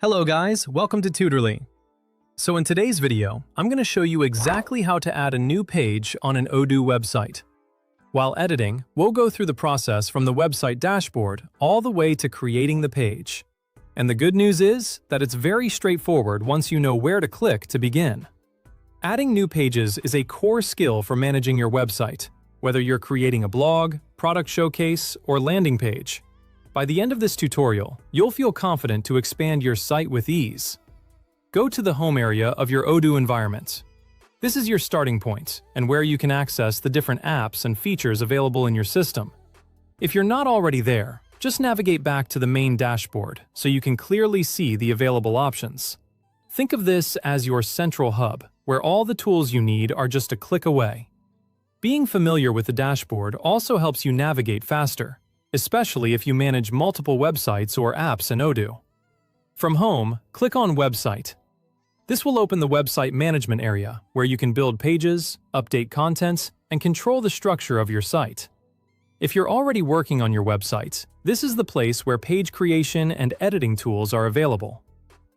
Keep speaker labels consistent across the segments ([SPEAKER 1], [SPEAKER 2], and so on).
[SPEAKER 1] Hello guys, welcome to Tutorly. So in today's video, I'm going to show you exactly how to add a new page on an Odoo website. While editing, we'll go through the process from the website dashboard all the way to creating the page. And the good news is that it's very straightforward once you know where to click to begin. Adding new pages is a core skill for managing your website, whether you're creating a blog, product showcase, or landing page. By the end of this tutorial, you'll feel confident to expand your site with ease. Go to the home area of your Odoo environment. This is your starting point and where you can access the different apps and features available in your system. If you're not already there, just navigate back to the main dashboard so you can clearly see the available options. Think of this as your central hub, where all the tools you need are just a click away. Being familiar with the dashboard also helps you navigate faster, especially if you manage multiple websites or apps in Odoo. From home, click on Website. This will open the website management area, where you can build pages, update content, and control the structure of your site. If you're already working on your website, this is the place where page creation and editing tools are available.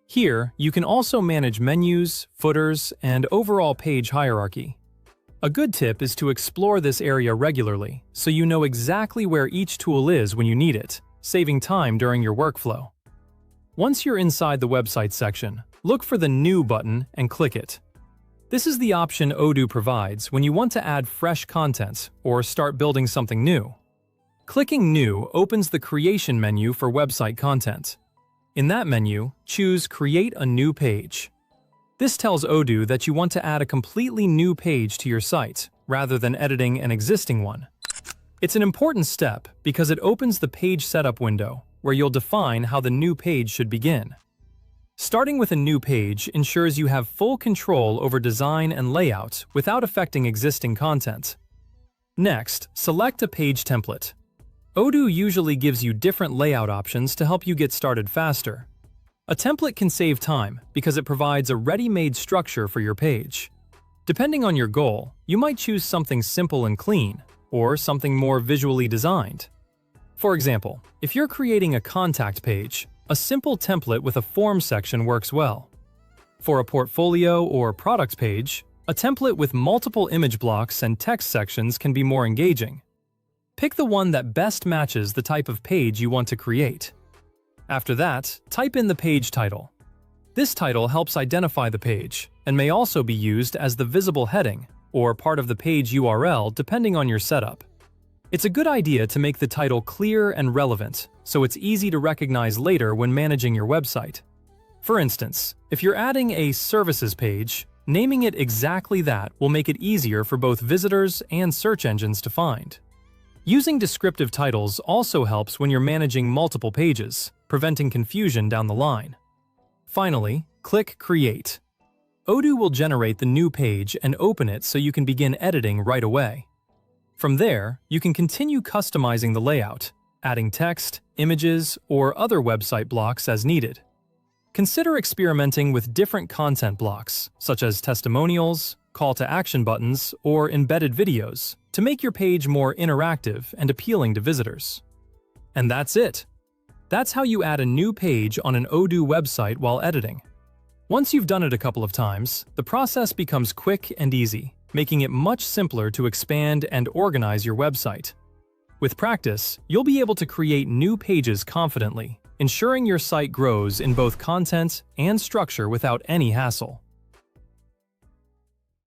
[SPEAKER 1] Here, you can also manage menus, footers, and overall page hierarchy. A good tip is to explore this area regularly so you know exactly where each tool is when you need it, saving time during your workflow. Once you're inside the website section, look for the New button and click it. This is the option Odoo provides when you want to add fresh content or start building something new. Clicking New opens the Creation menu for website content. In that menu, choose Create a New Page. This tells Odoo that you want to add a completely new page to your site, rather than editing an existing one. It's an important step because it opens the Page Setup window, where you'll define how the new page should begin. Starting with a new page ensures you have full control over design and layout without affecting existing content. Next, select a page template. Odoo usually gives you different layout options to help you get started faster. A template can save time because it provides a ready-made structure for your page. Depending on your goal, you might choose something simple and clean, or something more visually designed. For example, if you're creating a contact page, a simple template with a form section works well. For a portfolio or product page, a template with multiple image blocks and text sections can be more engaging. Pick the one that best matches the type of page you want to create. After that, type in the page title. This title helps identify the page and may also be used as the visible heading or part of the page URL depending on your setup. It's a good idea to make the title clear and relevant so it's easy to recognize later when managing your website. For instance, if you're adding a services page, naming it exactly that will make it easier for both visitors and search engines to find. Using descriptive titles also helps when you're managing multiple pages, preventing confusion down the line. Finally, click Create. Odoo will generate the new page and open it so you can begin editing right away. From there, you can continue customizing the layout, adding text, images, or other website blocks as needed. Consider experimenting with different content blocks, such as testimonials, call to action buttons, or embedded videos, to make your page more interactive and appealing to visitors. And that's it. That's how you add a new page on an Odoo website while editing. Once you've done it a couple of times, the process becomes quick and easy, making it much simpler to expand and organize your website. With practice, you'll be able to create new pages confidently, ensuring your site grows in both content and structure without any hassle.